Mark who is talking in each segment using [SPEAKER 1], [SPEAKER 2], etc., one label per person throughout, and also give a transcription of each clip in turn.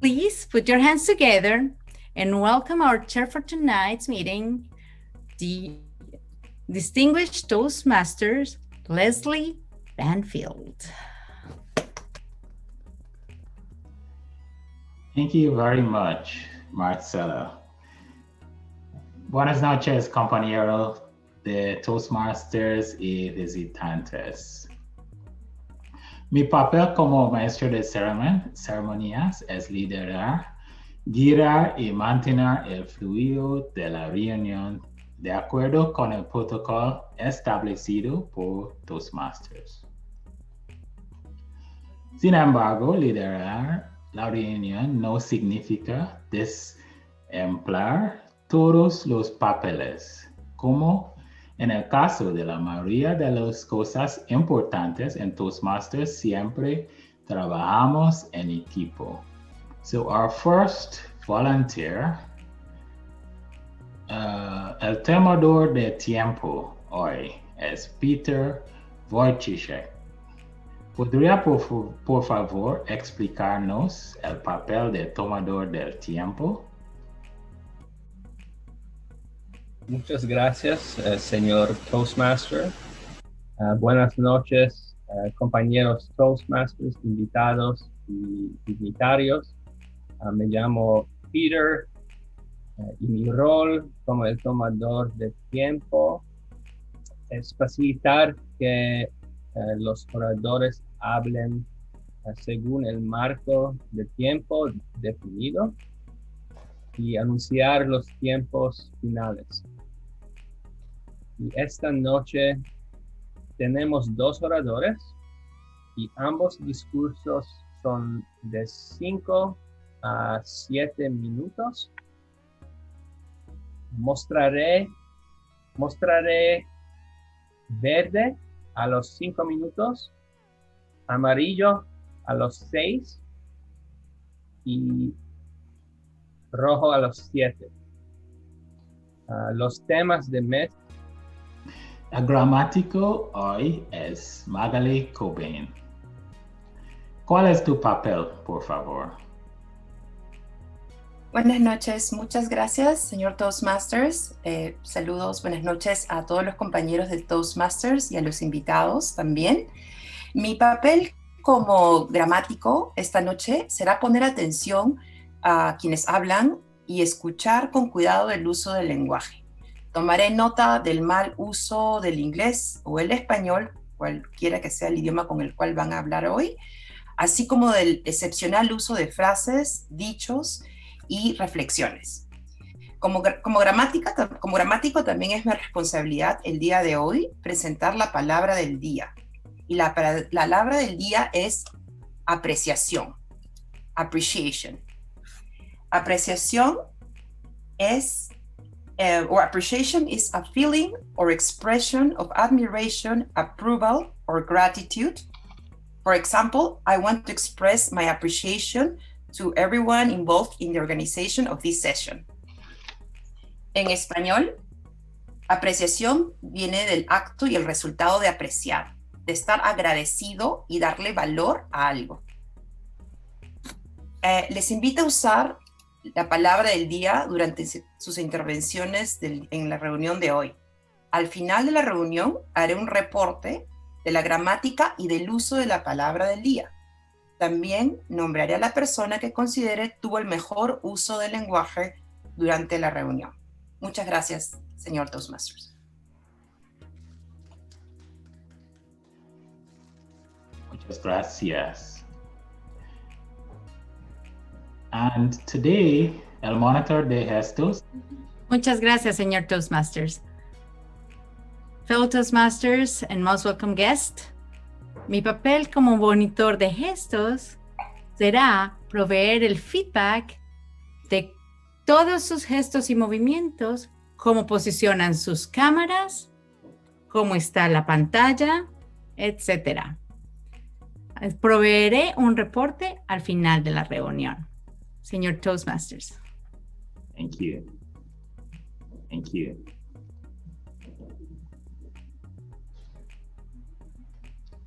[SPEAKER 1] Please put your hands together and welcome our chair for tonight's meeting, the distinguished Toastmasters, Leslie Banfield.
[SPEAKER 2] Thank you very much, Marcela. Buenas noches, compañeros de Toastmasters y visitantes. Mi papel como maestro de ceremonias es liderar, guiar y mantener el fluido de la reunión de acuerdo con el protocolo establecido por Toastmasters. Sin embargo, liderar la reunión no significa desemplear todos los papeles, como en el caso de la mayoría de las cosas importantes en Toastmasters, siempre trabajamos en equipo. So our first volunteer, el tomador de tiempo hoy es Peter Wojciechek. ¿Podría por favor explicarnos el papel de tomador del tiempo?
[SPEAKER 3] Muchas gracias, señor Toastmaster. Buenas noches, compañeros Toastmasters, invitados y dignitarios. Me llamo Peter y mi rol como el tomador de tiempo es facilitar que los oradores hablen según el marco de tiempo definido y anunciar los tiempos finales. Y esta noche tenemos 2 oradores y ambos discursos son de 5 a 7 minutos. Mostraré verde a los 5 minutos, amarillo a los 6 y rojo a los 7. Los temas de mes.
[SPEAKER 2] El Gramatico hoy es Magali Cobain. ¿Cuál es tu papel, por favor?
[SPEAKER 4] Buenas noches, muchas gracias, señor Toastmasters. Saludos, buenas noches a todos los compañeros del Toastmasters y a los invitados también. Mi papel como gramático esta noche será poner atención a quienes hablan y escuchar con cuidado el uso del lenguaje. Tomaré nota del mal uso del inglés o el español, cualquiera que sea el idioma con el cual van a hablar hoy, así como del excepcional uso de frases, dichos y reflexiones. Como gramático también es mi responsabilidad el día de hoy presentar la palabra del día. Y la palabra del día es apreciación, appreciation. Apreciación es, or appreciation is a feeling or expression of admiration, approval, or gratitude. For example, I want to express my appreciation to everyone involved in the organization of this session. En español, apreciación viene del acto y el resultado de apreciar, de estar agradecido y darle valor a algo. Les invito a usar la palabra del día durante sus intervenciones en la reunión de hoy. Al final de la reunión haré un reporte de la gramática y del uso de la palabra del día. También nombraré a la persona que considere tuvo el mejor uso del lenguaje durante la reunión. Muchas gracias, señor Toastmasters.
[SPEAKER 2] Muchas gracias. And today, el monitor de gestos.
[SPEAKER 1] Muchas gracias, señor Toastmasters. Fellow Toastmasters and most welcome guest, mi papel como monitor de gestos será proveer el feedback de todos sus gestos y movimientos, cómo posicionan sus cámaras, cómo está la pantalla, etc. Proveeré un reporte al final de la reunión. Señor Toastmasters.
[SPEAKER 2] Thank you. Thank you.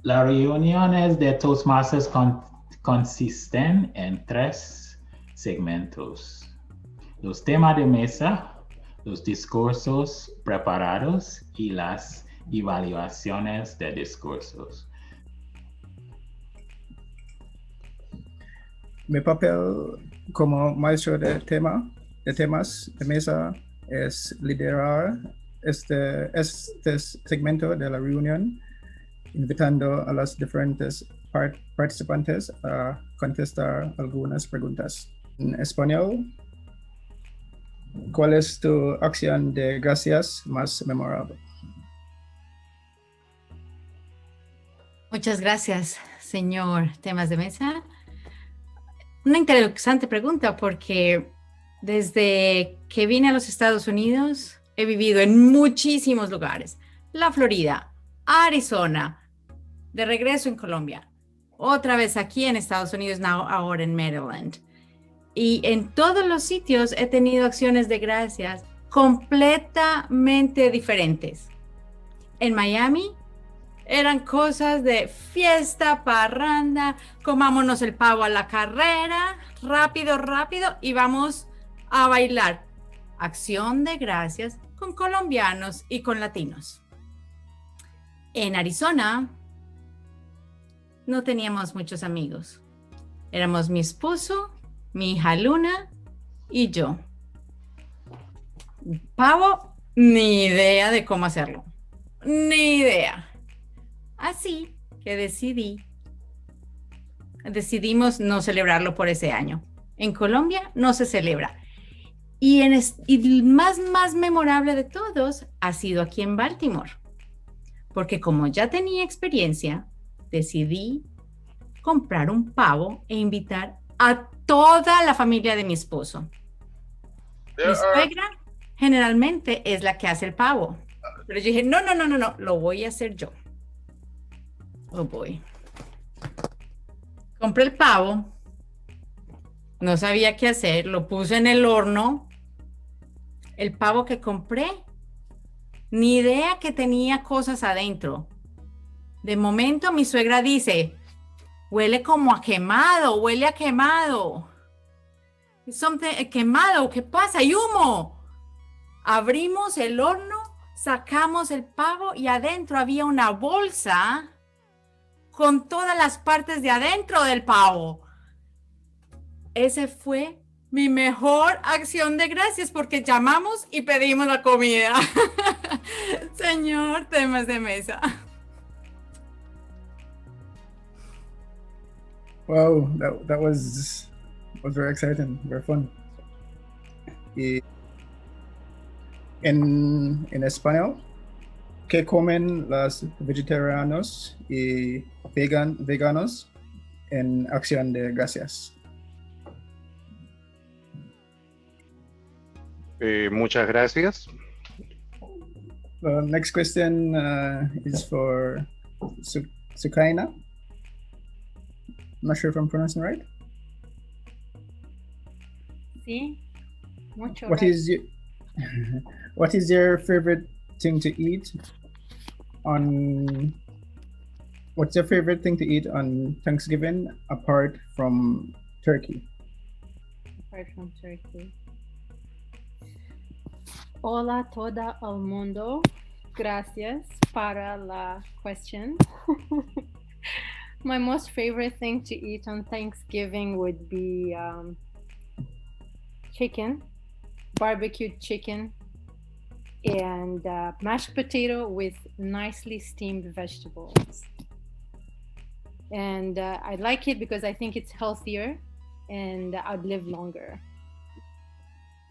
[SPEAKER 2] Las reuniones de Toastmasters consisten en 3 segmentos. Los temas de mesa, los discursos preparados y las evaluaciones de discursos.
[SPEAKER 5] Mi papel como maestro de temas de mesa es liderar este segmento de la reunión, invitando a los diferentes participantes a contestar algunas preguntas. En español, ¿cuál es tu acción de gracias más memorable?
[SPEAKER 1] Muchas gracias, señor temas de mesa. Una interesante pregunta porque desde que vine a los Estados Unidos he vivido en muchísimos lugares. La Florida, Arizona, de regreso en Colombia, otra vez aquí en Estados Unidos, ahora en Maryland. Y en todos los sitios he tenido acciones de gracias completamente diferentes. En Miami eran cosas de fiesta, parranda, comámonos el pavo a la carrera, rápido, y vamos a bailar. Acción de gracias con colombianos y con latinos. En Arizona no teníamos muchos amigos. Éramos mi esposo, mi hija Luna y yo. Pavo, ni idea de cómo hacerlo. Ni idea. Así que decidimos no celebrarlo por ese año. En Colombia no se celebra. Y el más memorable de todos ha sido aquí en Baltimore. Porque como ya tenía experiencia, decidí comprar un pavo e invitar a toda la familia de mi esposo. Mi suegra generalmente es la que hace el pavo. Pero yo dije, no, lo voy a hacer yo. Oh boy. Compré el pavo, no sabía qué hacer, lo puse en el horno. El pavo que compré, ni idea que tenía cosas adentro. De momento mi suegra dice, huele como a quemado, huele a quemado. Quemado, ¿qué pasa? ¡Hay humo! Abrimos el horno, sacamos el pavo y adentro había una bolsa con todas las partes de adentro del pavo. Ese fue mi mejor acción de gracias porque llamamos y pedimos la comida. Señor, temas de mesa.
[SPEAKER 5] Wow, that was very exciting, very fun. Y en español, ¿qué comen los vegetarianos y veganos en acción de gracias?
[SPEAKER 6] Muchas gracias.
[SPEAKER 5] The next question is for Sukaina. I'm not sure if I'm pronouncing right.
[SPEAKER 7] Sí, mucho.
[SPEAKER 5] What is your favorite thing to eat on? What's your favorite thing to eat on Thanksgiving apart from turkey?
[SPEAKER 7] Apart from turkey. Hola todo el mundo. Gracias para la question. My most favorite thing to eat on Thanksgiving would be chicken, barbecued chicken, and mashed potato with nicely steamed vegetables. And I like it because I think it's healthier and I'd live longer.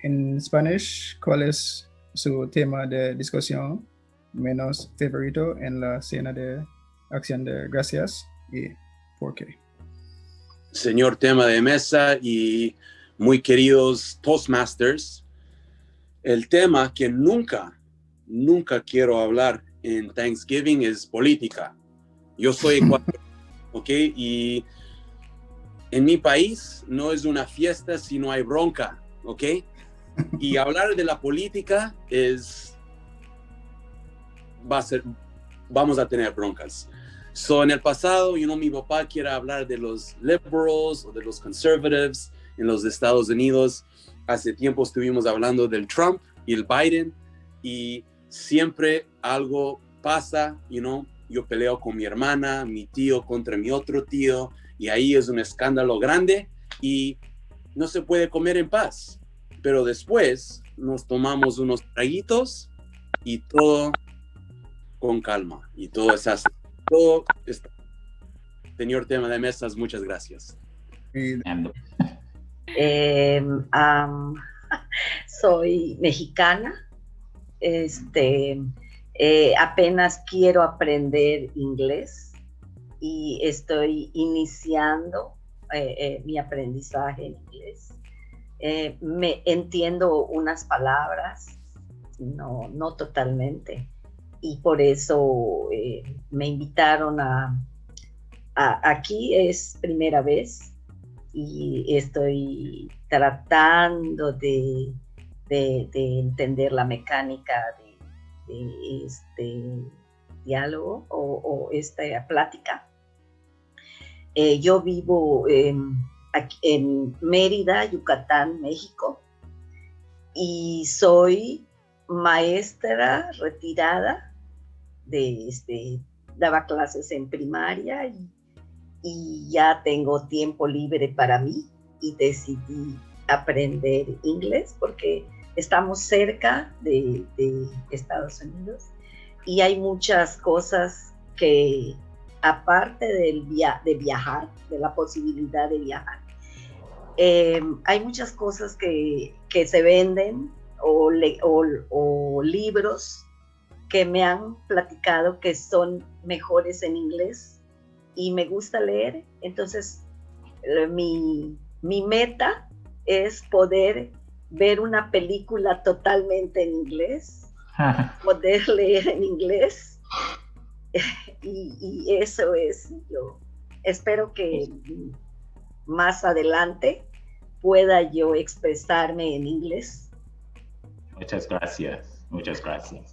[SPEAKER 5] En Spanish, ¿cuál es su tema de discusión menos favorito en la cena de acción de gracias y por qué?
[SPEAKER 8] Señor tema de mesa y muy queridos Toastmasters, el tema que nunca quiero hablar en Thanksgiving es política. Yo soy ecuatoriano, ¿ok? Y en mi país no es una fiesta si no hay bronca, ¿ok? Y hablar de la política vamos a tener broncas. So, en el pasado, mi papá quiere hablar de los liberals o de los conservatives. en los Estados Unidos. Hace tiempo estuvimos hablando del Trump y el Biden, y siempre algo pasa, yo peleo con mi hermana, mi tío contra mi otro tío, y ahí es un escándalo grande y no se puede comer en paz. Pero después nos tomamos unos traguitos y todo con calma, y todo está. Señor tema de mesas, muchas gracias.
[SPEAKER 9] Soy mexicana. Apenas quiero aprender inglés y estoy iniciando mi aprendizaje en inglés. Me entiendo unas palabras, no totalmente, y por eso me invitaron aquí. Es primera vez y estoy tratando de entender la mecánica de este diálogo o esta plática. Yo vivo aquí en Mérida, Yucatán, México, y soy maestra retirada daba clases en primaria y ya tengo tiempo libre para mí y decidí aprender inglés porque estamos cerca de Estados Unidos y hay muchas cosas que, aparte de viajar, de la posibilidad de viajar, hay muchas cosas que se venden o libros que me han platicado que son mejores en inglés y me gusta leer. Entonces mi meta es poder ver una película totalmente en inglés, poder leer en inglés, y eso es. Yo espero que más adelante pueda yo expresarme en inglés.
[SPEAKER 2] Muchas gracias. Muchas gracias.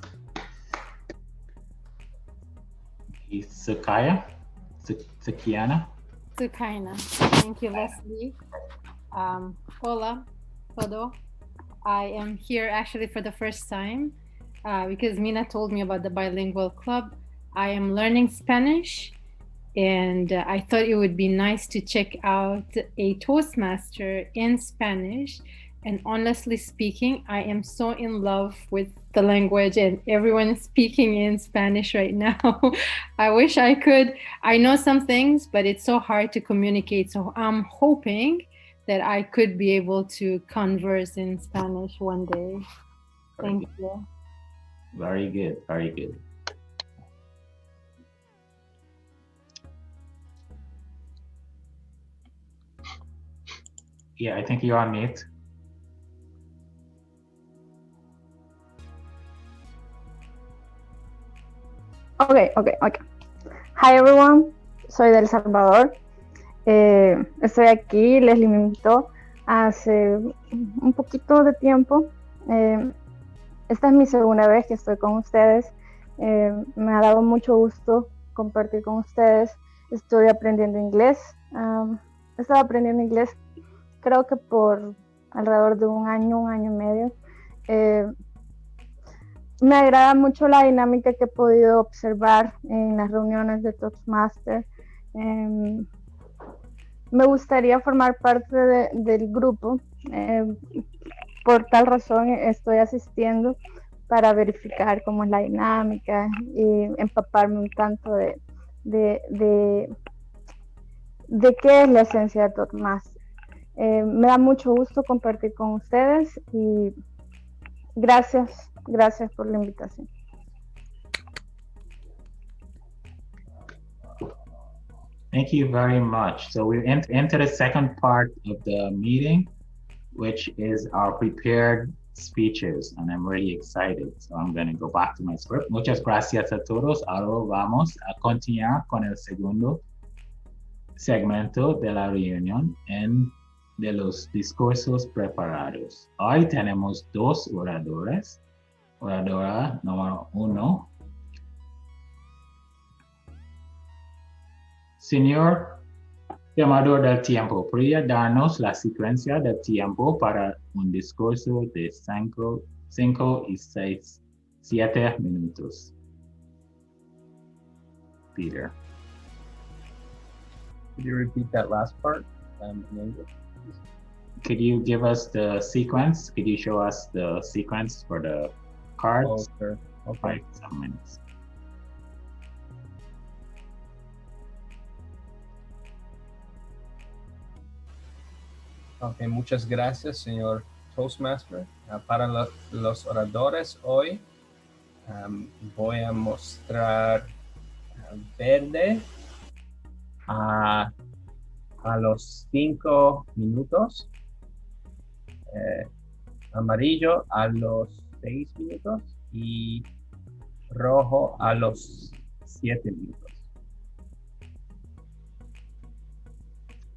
[SPEAKER 2] Y Sukiana?
[SPEAKER 7] Sukaina. Thank you, Leslie. Hola, todo. I am here actually for the first time because Mina told me about the Bilingual Club. I am learning Spanish, and I thought it would be nice to check out a Toastmaster in Spanish. And honestly speaking, I am so in love with the language, and everyone is speaking in Spanish right now. I wish I could. I know some things, but it's so hard to communicate. So I'm hoping that I could be able to converse in Spanish one day. Thank you.
[SPEAKER 2] Very good, very good. Yeah, I think you're on mute.
[SPEAKER 10] Okay. Hi everyone, soy de El Salvador. Estoy aquí, Leslie me invitó hace un poquito de tiempo. Esta es mi segunda vez que estoy con ustedes. Me ha dado mucho gusto compartir con ustedes. Estoy aprendiendo inglés. He estado aprendiendo inglés creo que por alrededor de un año y medio. Me agrada mucho la dinámica que he podido observar en las reuniones de Toastmaster. Me gustaría formar parte del grupo. Por tal razón estoy asistiendo para verificar cómo es la dinámica y empaparme un tanto de qué es la esencia de Toastmaster. Me da mucho gusto compartir con ustedes y gracias por la invitación.
[SPEAKER 2] Thank you very much. So we enter the second part of the meeting, which is our prepared speeches, and I'm really excited. So I'm going to go back to my script. Muchas gracias a todos. Ahora vamos a continuar con el segundo segmento de la reunión de los discursos preparados. Hoy tenemos dos oradores. Oradora número 1, señor Llamador del tiempo. ¿Podría darnos la secuencia del tiempo para un discurso de 5 y 7 minutos? Peter.
[SPEAKER 3] Could you repeat that last part in English?
[SPEAKER 2] Could you give us the sequence? Could you show us the sequence for the cards?
[SPEAKER 3] Oh, sure. Okay.
[SPEAKER 2] 5 minutes.
[SPEAKER 3] Ok, muchas gracias, señor Toastmaster. Para los oradores hoy, voy a mostrar verde a los 5 minutos, amarillo a los 6 minutos y rojo a los 7 minutos.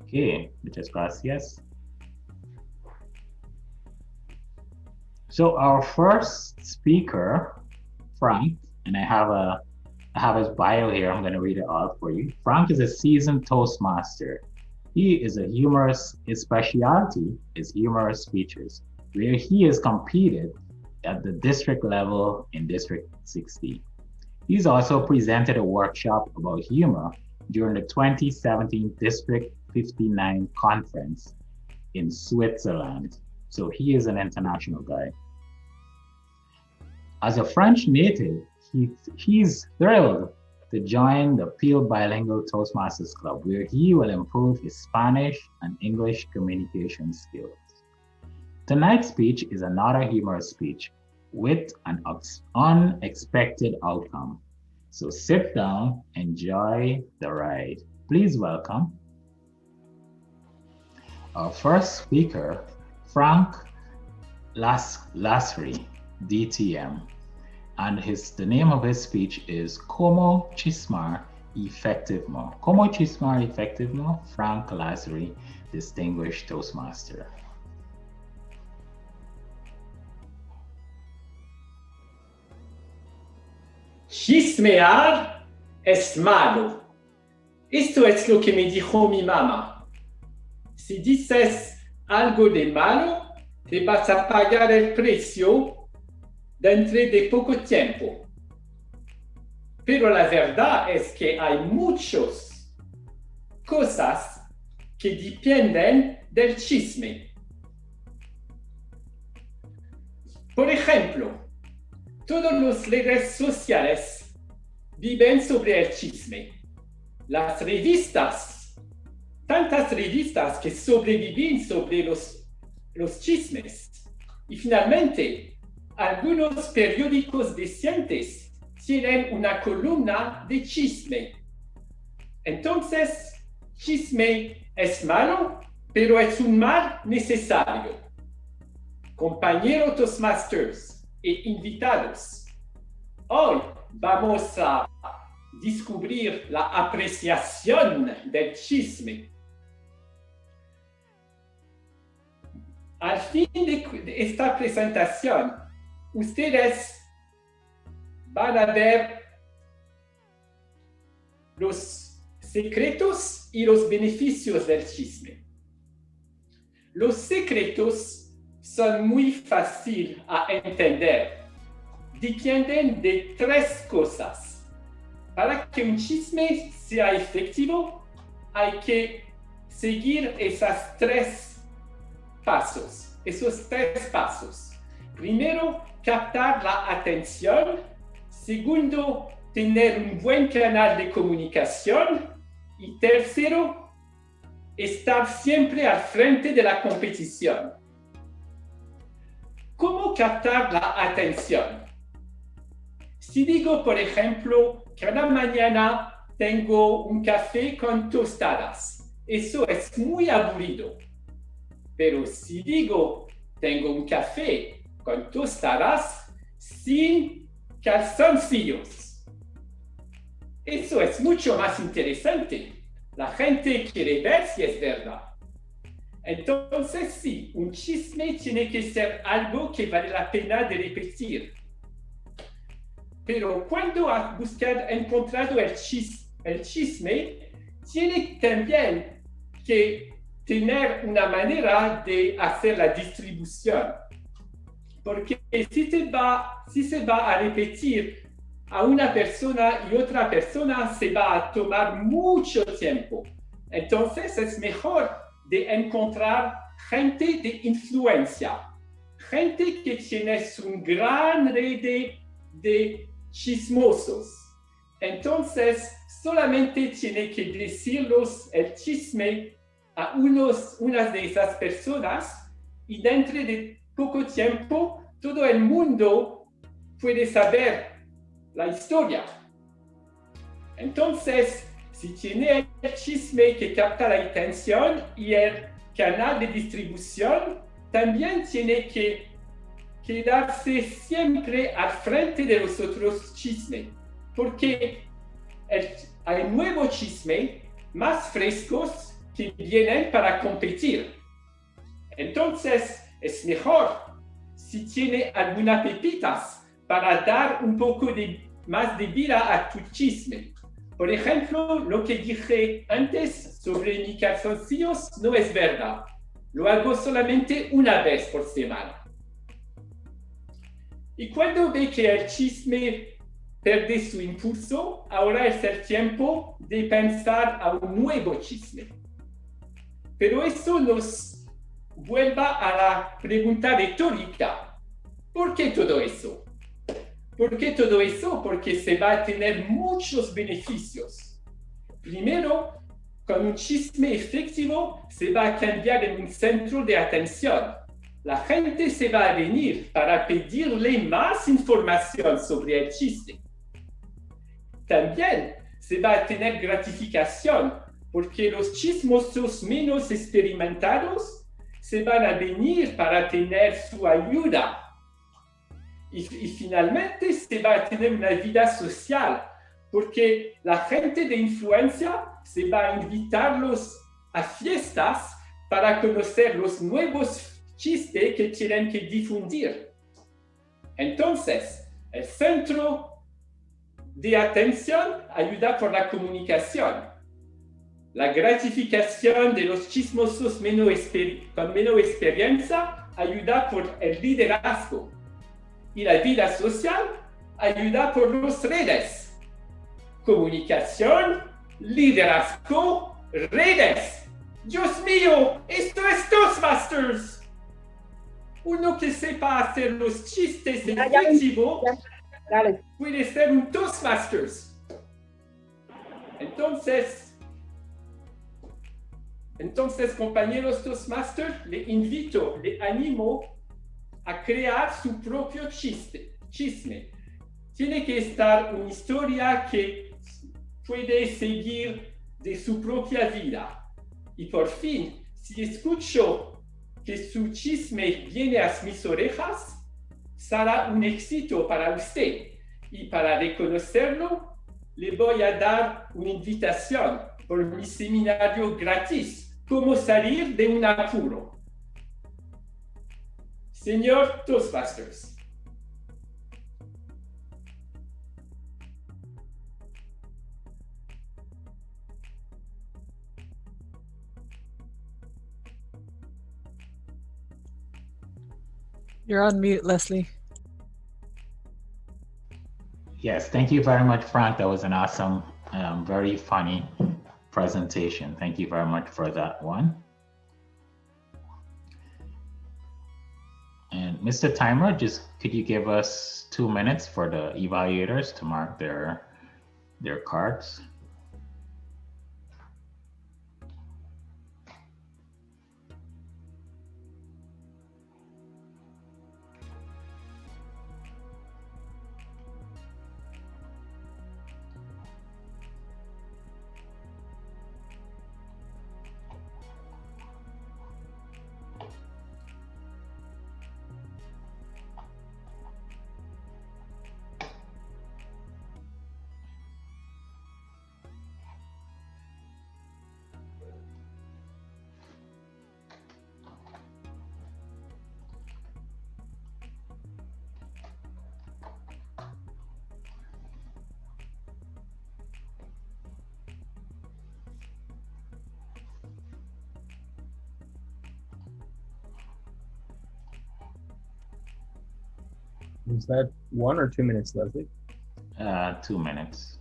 [SPEAKER 2] Okay, muchas gracias. So our first speaker, Frank, and I have his bio here. I'm going to read it out for you. Frank is a seasoned Toastmaster. He is a humorous. His specialty is humorous speeches, where he has competed at the district level in District 60. He's also presented a workshop about humor during the 2017 District 59 conference in Switzerland. So he is an international guy. As a French native, he's thrilled to join the Peel Bilingual Toastmasters Club, where he will improve his Spanish and English communication skills. Tonight's speech is another humorous speech with an unexpected outcome. So sit down, enjoy the ride. Please welcome our first speaker, Frank Lasry, DTM. And the name of his speech is Como Chismar Efectivo. Como Chismar Efectivo, Frank Lasry, Distinguished Toastmaster.
[SPEAKER 11] Chismear es malo. Esto es lo que me dijo mi mamá. Si dices algo de malo, te vas a pagar el precio dentro de poco tiempo. Pero la verdad es que hay muchas cosas que dependen del chisme. Por ejemplo, todas las redes sociales viven sobre el chisme. Las revistas, tantas revistas que sobreviven sobre los chismes. Y finalmente, algunos periódicos decentes tienen una columna de chisme. Entonces, chisme es malo, pero es un mal necesario. Compañeros Toastmasters e invitados, hoy vamos a descubrir la apreciación del chisme. Al fin de esta presentación, ustedes van a ver los secretos y los beneficios del chisme. Los secretos son muy fáciles a entender. Dependen de 3 cosas. Para que un chisme sea efectivo, hay que seguir esos 3 pasos. Primero, captar la atención. Segundo, tener un buen canal de comunicación. Y tercero, estar siempre al frente de la competición. ¿Cómo captar la atención? Si digo, por ejemplo, que cada mañana tengo un café con tostadas, eso es muy aburrido. Pero si digo, tengo un café con tostadas sin calzoncillos, eso es mucho más interesante. La gente quiere ver si es verdad. Entonces, sí, un chisme tiene que ser algo que vale la pena de repetir. Pero cuando has encontrado el chisme, tiene también que tener una manera de hacer la distribución. Porque si se va a repetir a una persona y otra persona, se va a tomar mucho tiempo. Entonces es mejor de encontrar gente de influencia, gente que tiene un gran red de chismosos. Entonces solamente tiene que decirlos el chisme a unas de esas personas y dentro de poco tiempo todo el mundo puede saber la historia. Entonces, si tiene el chisme que capta la atención y el canal de distribución, también tiene que quedarse siempre al frente de los otros chismes, porque hay nuevos chismes más frescos que vienen para competir. Entonces, es mejor si tiene algunas pepitas para dar un poco más de vida a tu chisme. Por ejemplo, lo que dije antes sobre mis calzoncillos no es verdad. Lo hago solamente una vez por semana. Y cuando ve que el chisme pierde su impulso, ahora es el tiempo de pensar a un nuevo chisme. Pero eso nos vuelva a la pregunta retórica. ¿Por qué todo eso? ¿Por qué todo eso? Porque se va a tener muchos beneficios. Primero, con un chisme efectivo se va a cambiar en un centro de atención. La gente se va a venir para pedirle más información sobre el chiste. También se va a tener gratificación porque los chismosos menos experimentados se van a venir para tener su ayuda. Y finalmente se va a tener una vida social, porque la gente de influencia se va a invitarlos a fiestas para conocer los nuevos chistes que tienen que difundir. Entonces, el centro de atención ayuda por la comunicación. La gratificación de los chismosos con menos experiencia ayuda por el liderazgo. Y la vida social ayuda por las redes. Comunicación, liderazgo, redes. ¡Dios mío! ¡Esto es Toastmasters! Uno que sepa hacer los chistes efectivos puede ser un Toastmasters. Entonces, compañeros Toastmasters, le invito, le animo a crear su propio chisme. Tiene que estar una historia que puede seguir de su propia vida. Y por fin, si escucho que su chisme viene a mis orejas, será un éxito para usted. Y para reconocerlo, le voy a dar una invitación por mi seminario gratis, Cómo salir de un apuro. Señor Toastmasters.
[SPEAKER 12] You're on mute, Leslie.
[SPEAKER 2] Yes, thank you very much, Frank. That was an awesome, very funny presentation. Thank you very much for that one. And Mr. Timer, just could you give us 2 minutes for the evaluators to mark their cards?
[SPEAKER 3] Was that 1 or 2 minutes, Leslie?
[SPEAKER 2] 2 minutes.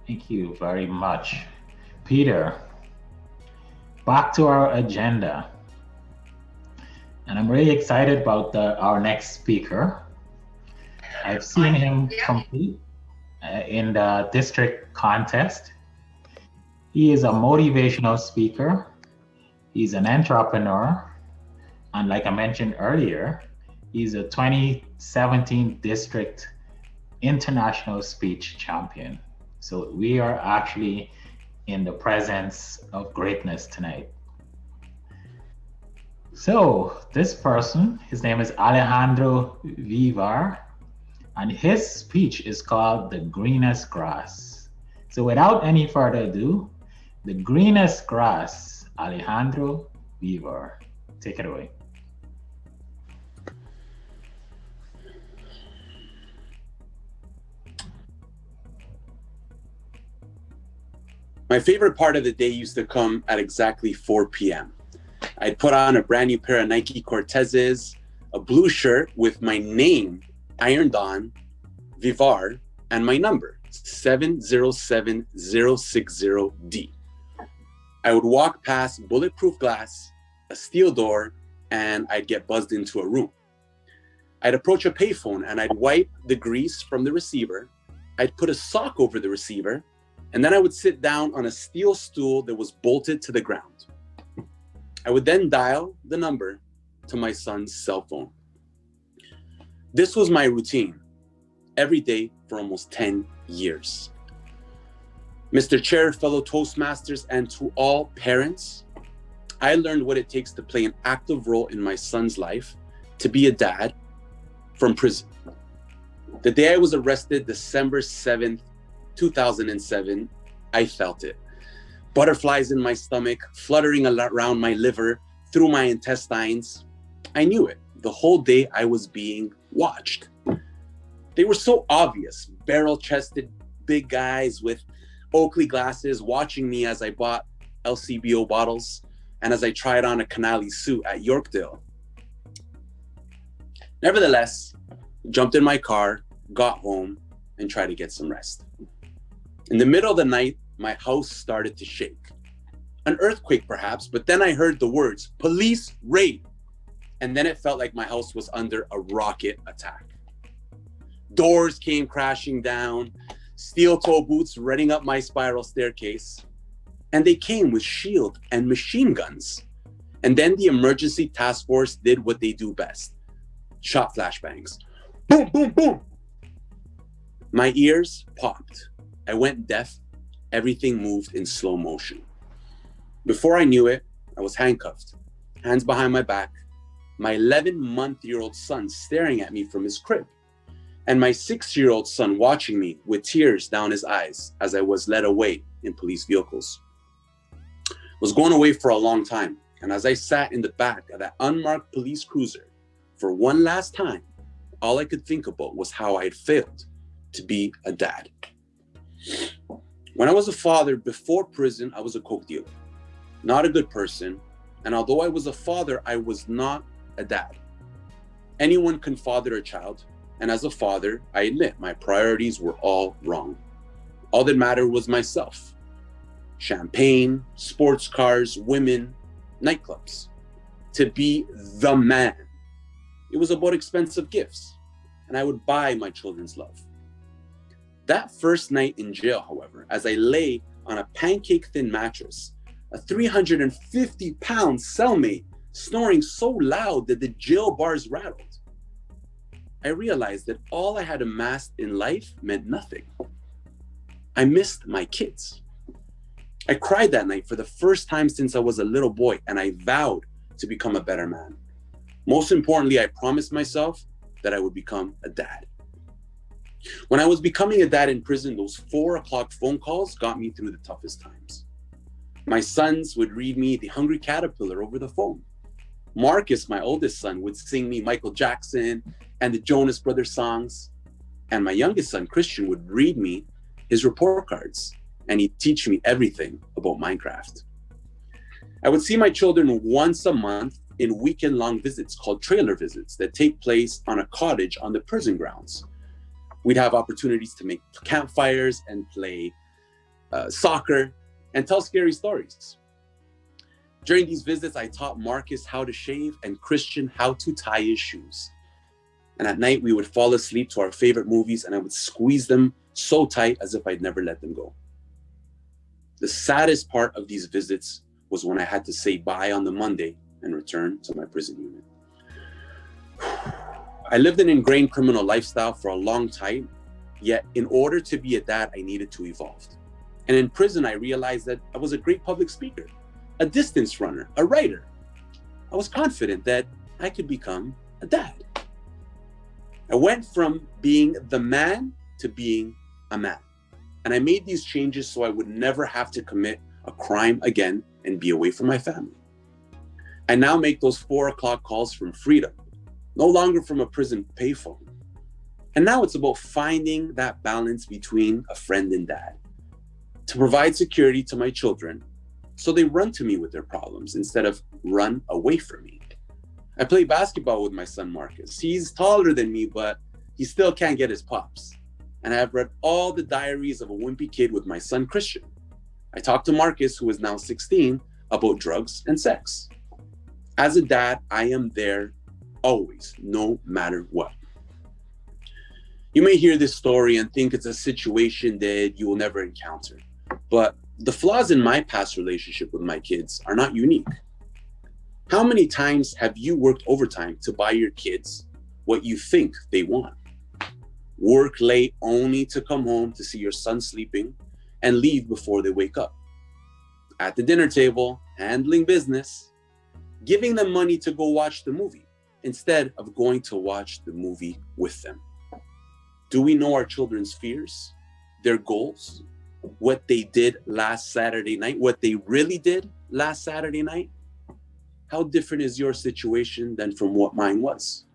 [SPEAKER 2] Thank you very much. Peter, back to our agenda. And I'm really excited about our next speaker. I've seen him compete in the district contest. He is a motivational speaker. He's an entrepreneur. And like I mentioned earlier, he's a 2017 district international speech champion. So we are actually in the presence of greatness tonight. So this person, his name is Alejandro Vivar, and his speech is called The Greenest Grass. So without any further ado, The Greenest Grass, Alejandro Vivar. Take it away.
[SPEAKER 8] My favorite part of the day used to come at exactly 4 p.m. I'd put on a brand new pair of Nike Cortezes, a blue shirt with my name ironed on, Vivar, and my number, 707060D. I would walk past bulletproof glass, a steel door, and I'd get buzzed into a room. I'd approach a payphone and I'd wipe the grease from the receiver. I'd put a sock over the receiver, and then I would sit down on a steel stool that was bolted to the ground. I would then dial the number to my son's cell phone. This was my routine every day for almost 10 years. Mr. Chair, fellow Toastmasters, and to all parents, I learned what it takes to play an active role in my son's life, to be a dad from prison. The day I was arrested, December 7th, 2007, I felt it. Butterflies in my stomach, fluttering around my liver, through my intestines. I knew it. The whole day I was being watched. They were so obvious, barrel-chested big guys with Oakley glasses watching me as I bought LCBO bottles and as I tried on a Canali suit at Yorkdale. Nevertheless, jumped in my car, got home, and tried to get some rest. In the middle of the night, my house started to shake. An earthquake perhaps, but then I heard the words, police raid. And then it felt like my house was under a rocket attack. Doors came crashing down, steel toe boots running up my spiral staircase. And they came with shield and machine guns. And then the emergency task force did what they do best. Shot flashbangs. Boom, boom, boom. My ears popped. I went deaf. Everything moved in slow motion. Before I knew it, I was handcuffed, hands behind my back, my 11-month-old son staring at me from his crib, and my 6-year-old son watching me with tears down his eyes as I was led away in police vehicles. I was going away for a long time, and as I sat in the back of that unmarked police cruiser for one last time, all I could think about was how I had failed to be a dad. When I was a father before prison, I was a coke dealer, not a good person. And although I was a father, I was not a dad. Anyone can father a child. And as a father, I admit my priorities were all wrong. All that mattered was myself. Champagne, sports cars, women, nightclubs, to be the man. It was about expensive gifts, and I would buy my children's love. That first night in jail, however, as I lay on a pancake-thin mattress, a 350-pound cellmate snoring so loud that the jail bars rattled, I realized that all I had amassed in life meant nothing. I missed my kids. I cried that night for the first time since I was a little boy, and I vowed to become a better man. Most importantly, I promised myself that I would become a dad. When I was becoming a dad in prison, those 4 o'clock phone calls got me through the toughest times. My sons would read me The Hungry Caterpillar over the phone. Marcus, my oldest son, would sing me Michael Jackson and the Jonas Brothers songs. And my youngest son, Christian, would read me his report cards, and he'd teach me everything about Minecraft. I would see my children once a month in weekend-long visits called trailer visits that take place on a cottage on the prison grounds. We'd have opportunities to make campfires and play soccer and tell scary stories. During these visits, I taught Marcus how to shave and Christian how to tie his shoes. And at night, we would fall asleep to our favorite movies, and I would squeeze them so tight as if I'd never let them go. The saddest part of these visits was when I had to say bye on the Monday and return to my prison unit. I lived an ingrained criminal lifestyle for a long time, yet in order to be a dad, I needed to evolve. And in prison, I realized that I was a great public speaker, a distance runner, a writer. I was confident that I could become a dad. I went from being the man to being a man. And I made these changes so I would never have to commit a crime again and be away from my family. I now make those 4 o'clock calls from freedom, no longer from a prison payphone. And now it's about finding that balance between a friend and dad, to provide security to my children so they run to me with their problems instead of run away from me. I play basketball with my son, Marcus. He's taller than me, but he still can't get his pops. And I have read all the diaries of a wimpy kid with my son, Christian. I talked to Marcus, who is now 16, about drugs and sex. As a dad, I am there always, no matter what. You may hear this story and think it's a situation that you will never encounter, but the flaws in my past relationship with my kids are not unique. How many times have you worked overtime to buy your kids what you think they want? Work late only to come home to see your son sleeping and leave before they wake up. At the dinner table, handling business, giving them money to go watch the movie instead of going to watch the movie with them. Do we know our children's fears, their goals, what they did last Saturday night, what they really did last Saturday night? How different is your situation than from what mine was?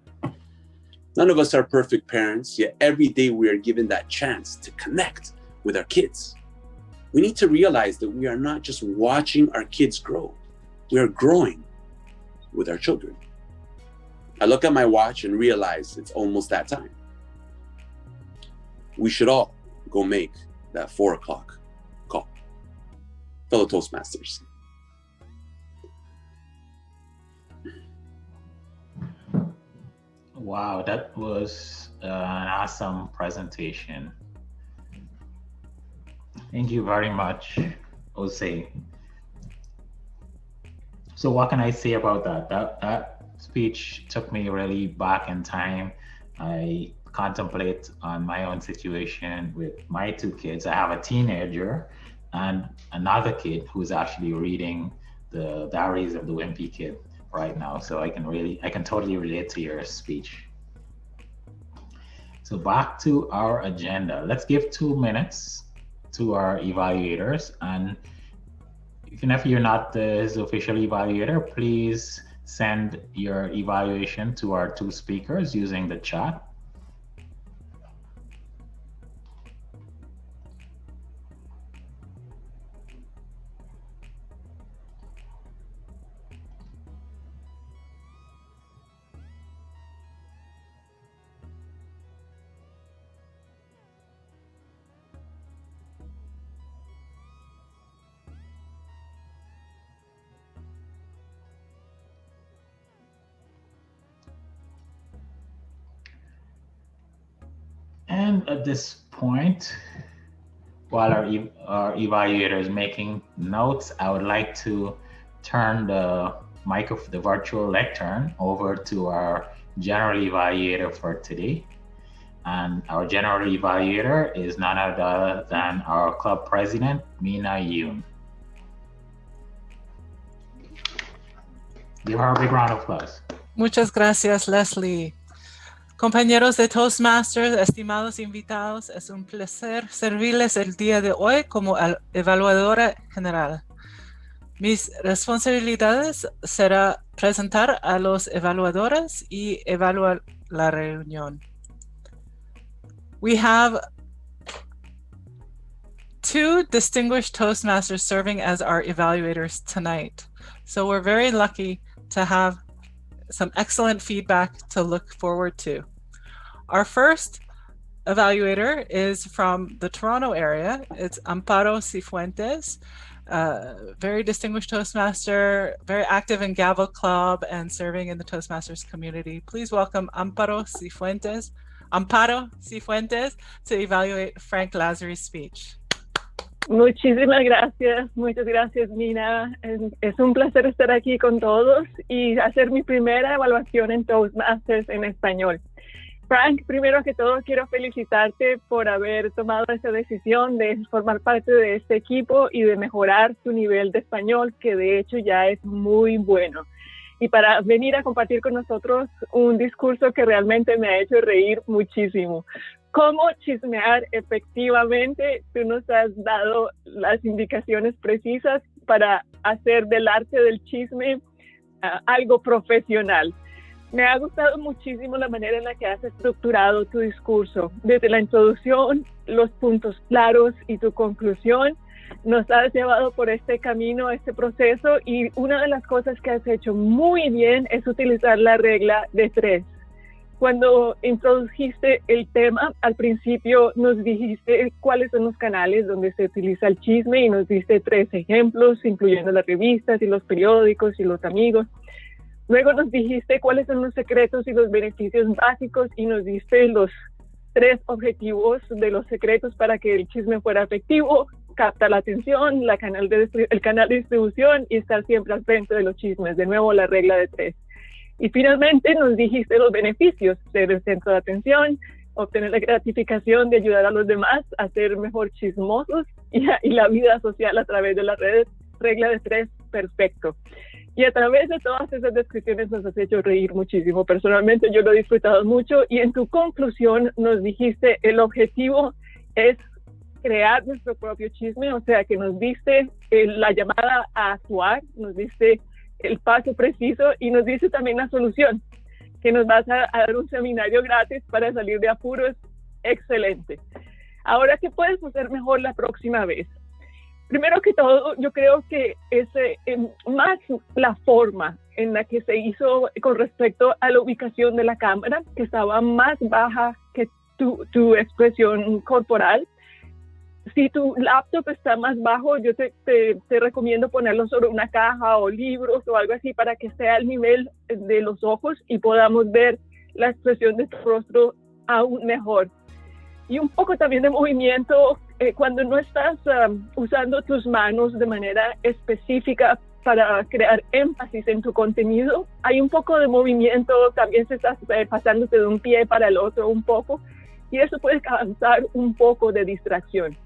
[SPEAKER 8] None of us are perfect parents, yet every day we are given that chance to connect with our kids. We need to realize that we are not just watching our kids grow, we are growing with our children. I look at my watch and realize it's almost that time. We should all go make that 4 o'clock call. Fellow Toastmasters.
[SPEAKER 2] Wow, that was an awesome presentation. Thank you very much, Jose. So what can I say about that? That speech took me really back in time. I contemplate on my own situation with my 2 kids. I have a teenager and another kid who's actually reading the Diaries of the Wimpy Kid right now. So I can totally relate to your speech. So back to our agenda. Let's give 2 minutes to our evaluators. And even if you're not his official evaluator, please send your evaluation to our 2 speakers using the chat. And at this point, while our evaluator is making notes, I would like to turn the virtual lectern over to our general evaluator for today. And our general evaluator is none other than our club president, Mina Yoon. Give her a big round of applause.
[SPEAKER 12] Muchas gracias, Leslie. Compañeros de Toastmasters, estimados invitados, es un placer servirles el día de hoy como evaluadora general. Mis responsabilidades será presentar a los evaluadores y evaluar la reunión. We have 2 distinguished Toastmasters serving as our evaluators tonight. So we're very lucky to have some excellent feedback to look forward to. Our first evaluator is from the Toronto area. It's Amparo Cifuentes, very distinguished Toastmaster, very active in Gavel Club and serving in the Toastmasters community. Please welcome Amparo Cifuentes to evaluate Frank Lazzary's speech.
[SPEAKER 13] Muchísimas gracias, muchas gracias, Mina. Es un placer estar aquí con todos y hacer mi primera evaluación en Toastmasters en español. Frank, primero que todo quiero felicitarte por haber tomado esa decisión de formar parte de este equipo y de mejorar tu nivel de español, que de hecho ya es muy bueno. Y para venir a compartir con nosotros un discurso que realmente me ha hecho reír muchísimo. ¿Cómo chismear efectivamente? Tú nos has dado las indicaciones precisas para hacer del arte del chisme algo profesional. Me ha gustado muchísimo la manera en la que has estructurado tu discurso. Desde la introducción, los puntos claros y tu conclusión, nos has llevado por este camino, este proceso, y una de las cosas que has hecho muy bien es utilizar la regla de 3. Cuando introdujiste el tema, al principio nos dijiste cuáles son los canales donde se utiliza el chisme y nos diste 3 ejemplos, incluyendo las revistas y los periódicos y los amigos. Luego nos dijiste cuáles son los secretos y los beneficios básicos y nos diste los 3 objetivos de los secretos para que el chisme fuera efectivo: captar la atención, el canal de distribución y estar siempre al frente de los chismes. De nuevo, la regla de 3. Y finalmente nos dijiste los beneficios: ser el centro de atención, obtener la gratificación de ayudar a los demás a ser mejor chismosos y la vida social a través de las redes. Regla de 3, perfecto. Y a través de todas esas descripciones nos has hecho reír muchísimo. Personalmente yo lo he disfrutado mucho, y en tu conclusión nos dijiste el objetivo es crear nuestro propio chisme, o sea que nos diste la llamada a actuar, nos diste el paso preciso y nos dice también la solución, que nos vas a dar un seminario gratis para salir de apuros. Excelente. Ahora, ¿qué puedes hacer mejor la próxima vez? Primero que todo, yo creo que es más la forma en la que se hizo con respecto a la ubicación de la cámara, que estaba más baja que tu expresión corporal. Si tu laptop está más bajo, yo te recomiendo ponerlo sobre una caja o libros o algo así para que esté al nivel de los ojos y podamos ver la expresión de tu rostro aún mejor. Y un poco también de movimiento cuando no estás usando tus manos de manera específica para crear énfasis en tu contenido. Hay un poco de movimiento, también se estás pasándote de un pie para el otro un poco, y eso puede causar un poco de distracción.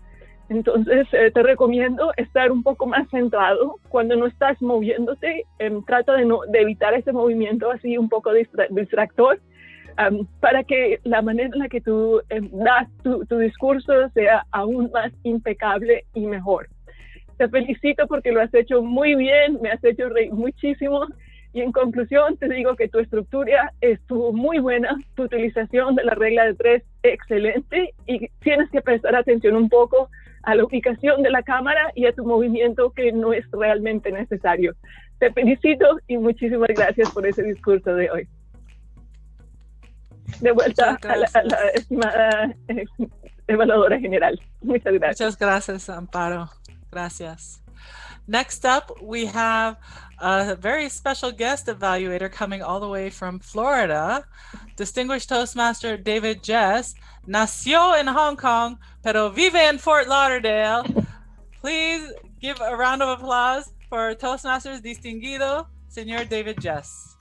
[SPEAKER 13] Entonces te recomiendo estar un poco más centrado. Cuando no estás moviéndote, trata de evitar ese movimiento así un poco distractor, para que la manera en la que tú das tu discurso sea aún más impecable y mejor. Te felicito porque lo has hecho muy bien, me has hecho reír muchísimo, y en conclusión te digo que tu estructura estuvo muy buena, tu utilización de la regla de 3 excelente, y tienes que prestar atención un poco a la ubicación de la cámara y a tu movimiento, que no es realmente necesario. Te felicito y muchísimas gracias por ese discurso de hoy. De vuelta a la estimada evaluadora general. Muchas gracias.
[SPEAKER 12] Muchas gracias, Amparo. Gracias. Next up, we have a very special guest evaluator coming all the way from Florida, distinguished Toastmaster David Jess. Nació en Hong Kong, pero vive en Fort Lauderdale. Please give a round of applause for Toastmasters distinguido, Señor David Jess.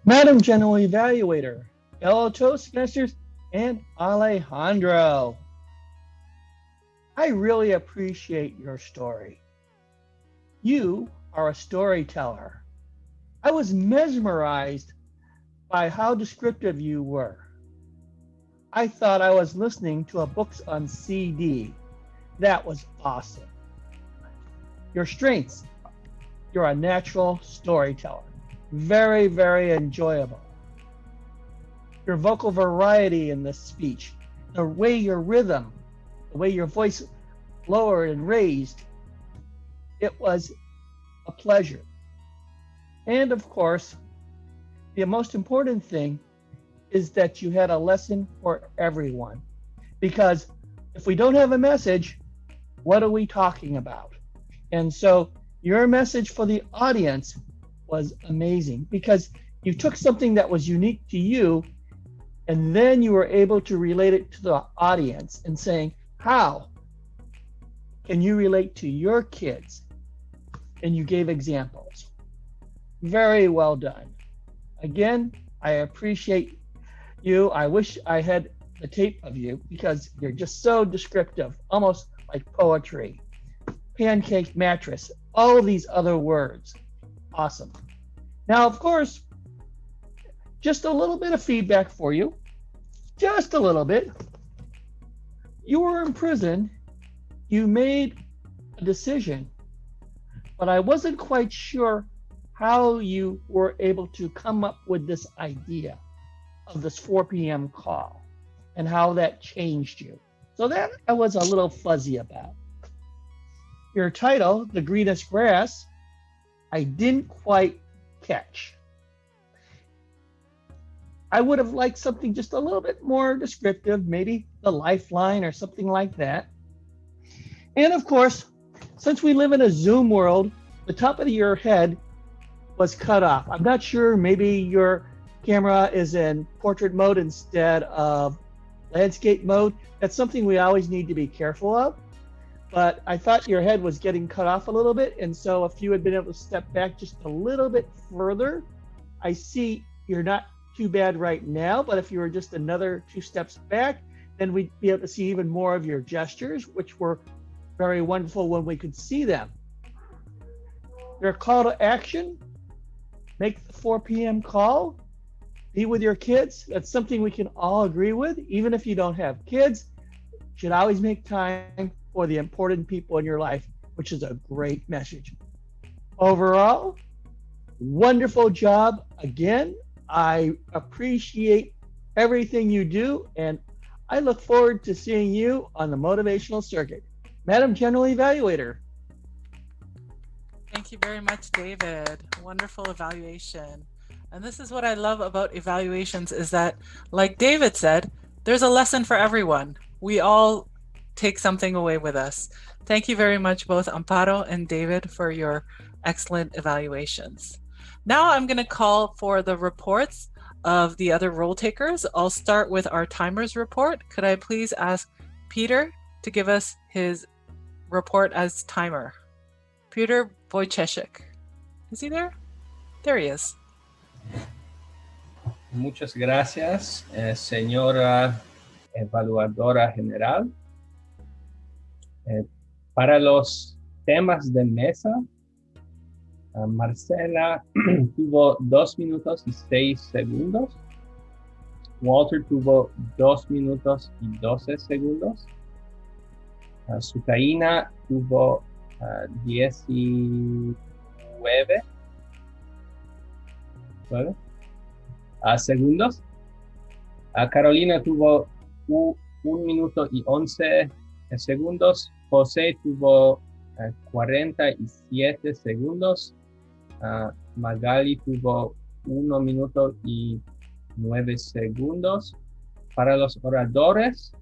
[SPEAKER 14] Madam General Evaluator, fellow Toastmasters, and Alejandro. I really appreciate your story. You are a storyteller. I was mesmerized by how descriptive you were. I thought I was listening to a book on CD. That was awesome. Your strengths, you're a natural storyteller. Very, very enjoyable. Your vocal variety in the speech, the way your rhythm, the way your voice lowered and raised, it was a pleasure. And of course, the most important thing is that you had a lesson for everyone. Because if we don't have a message, what are we talking about? And so your message for the audience was amazing because you took something that was unique to you and then you were able to relate it to the audience and saying, how can you relate to your kids? And you gave examples. Very well done. Again, I appreciate you. I wish I had the tape of you because you're just so descriptive, almost like poetry. Pancake mattress, all of these other words. Awesome. Now, of course, just a little bit of feedback for you. Just a little bit. You were in prison. You made a decision, but I wasn't quite sure how you were able to come up with this idea of this 4 p.m. call and how that changed you. So that I was a little fuzzy about. Your title, The Greenest Grass, I didn't quite catch. I would have liked something just a little bit more descriptive, maybe the lifeline or something like that. And of course, since we live in a Zoom world, the top of your head was cut off. I'm not sure, maybe your camera is in portrait mode instead of landscape mode. That's something we always need to be careful of. But I thought your head was getting cut off a little bit. And so if you had been able to step back just a little bit further, I see you're not too bad right now, but if you were just another 2 steps back, then we'd be able to see even more of your gestures, which were very wonderful when we could see them. Your call to action, make the 4 p.m. call, be with your kids. That's something we can all agree with. Even if you don't have kids, you should always make time for the important people in your life, which is a great message. Overall, wonderful job again. I appreciate everything you do, and I look forward to seeing you on the motivational circuit. Madam General Evaluator.
[SPEAKER 12] Thank you very much, David. Wonderful evaluation. And this is what I love about evaluations is that, like David said, there's a lesson for everyone. We all take something away with us. Thank you very much, both Amparo and David, for your excellent evaluations. Now I'm going to call for the reports of the other role takers. I'll start with our timers report. Could I please ask Peter to give us his report as timer? Peter Wojciechek. Is he there? There he is.
[SPEAKER 3] Muchas gracias, señora evaluadora general. Para los temas de mesa, Marcela tuvo 2 minutos y 6 segundos. Walter tuvo 2 minutos y 12 segundos. Sukaina tuvo 19 segundos. Carolina tuvo 1 minuto y 11 segundos. José tuvo 47 segundos. Magali tuvo 1 minuto y 9 segundos. Para los oradores,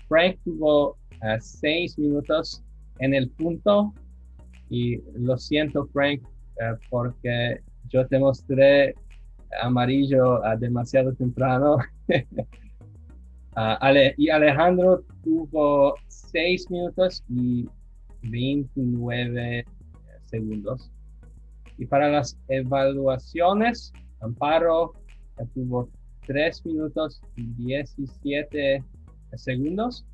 [SPEAKER 3] Frank tuvo 6 minutos en el punto. Y lo siento, Frank, porque yo te mostré amarillo demasiado temprano. Y Alejandro tuvo 6 minutos y 29 segundos. Y para las evaluaciones, Amparo tuvo 3 minutos y 17 segundos.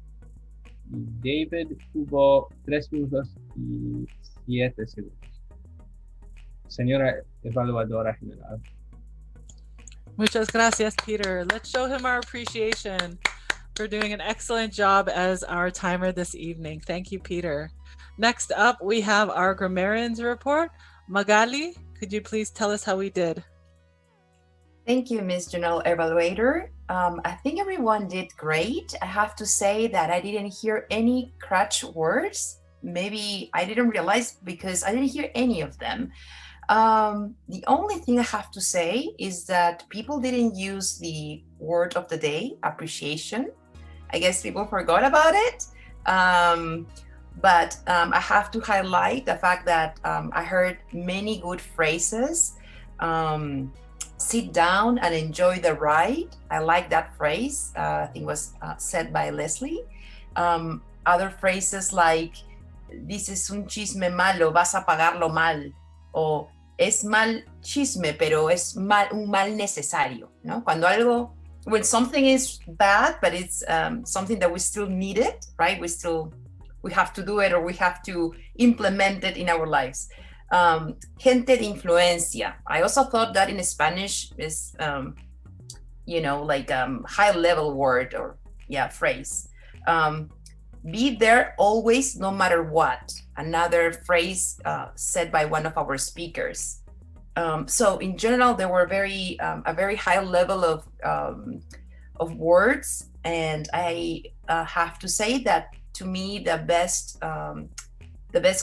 [SPEAKER 3] Y David tuvo 3 minutos y 7 segundos. Señora evaluadora general.
[SPEAKER 12] Muchas gracias, Peter. Let's show him our appreciation for doing an excellent job as our timer this evening. Thank you, Peter. Next up, we have our Grammarian's Report. Magali, could you please tell us how we did?
[SPEAKER 4] Thank you, Ms. General Evaluator. I think everyone did great. I have to say that I didn't hear any crutch words. Maybe I didn't realize because I didn't hear any of them. The only thing I have to say is that people didn't use the word of the day, appreciation. I guess people forgot about it. But I have to highlight the fact that I heard many good phrases. Sit down and enjoy the ride. I like that phrase. I think it was said by Leslie. Other phrases like, this is un chisme malo, vas a pagarlo mal. O es mal chisme, pero es un mal necesario, ¿no? Cuando algo, when something is bad, but it's something that we still need it, right? We have to do it, or we have to implement it in our lives. Gente de influencia. I also thought that in Spanish is, like high level word or phrase. Be there always, no matter what. Another phrase said by one of our speakers. So in general, there were a very high level of words, and I have to say that to me the best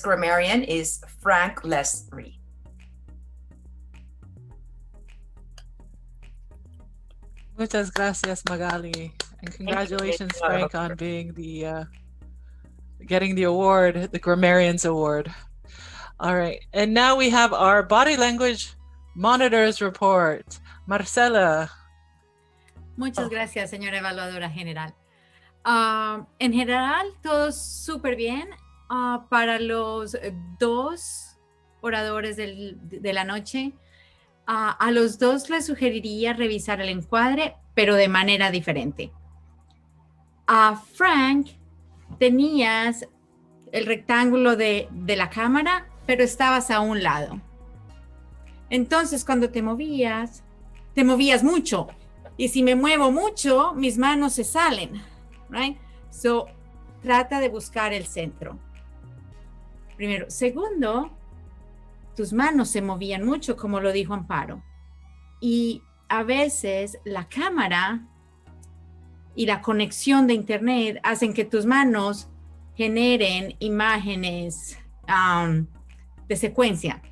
[SPEAKER 4] grammarian is Frank Leslie.
[SPEAKER 12] Muchas gracias, Magali, and congratulations, Frank, on being getting the award, the Grammarians Award. All right, and now we have our Body Language Monitors Report. Marcela.
[SPEAKER 1] Muchas gracias, señora evaluadora general. En general, todo súper bien. Para los 2 oradores de la noche, a los 2 les sugeriría revisar el encuadre, pero de manera diferente. A Frank, tenías el rectángulo de la cámara, pero estabas a un lado. Entonces, cuando te movías mucho. Y si me muevo mucho, mis manos se salen, right? So, trata de buscar el centro. Primero. Segundo, tus manos se movían mucho, como lo dijo Amparo. Y a veces la cámara y la conexión de internet hacen que tus manos generen imágenes de secuencia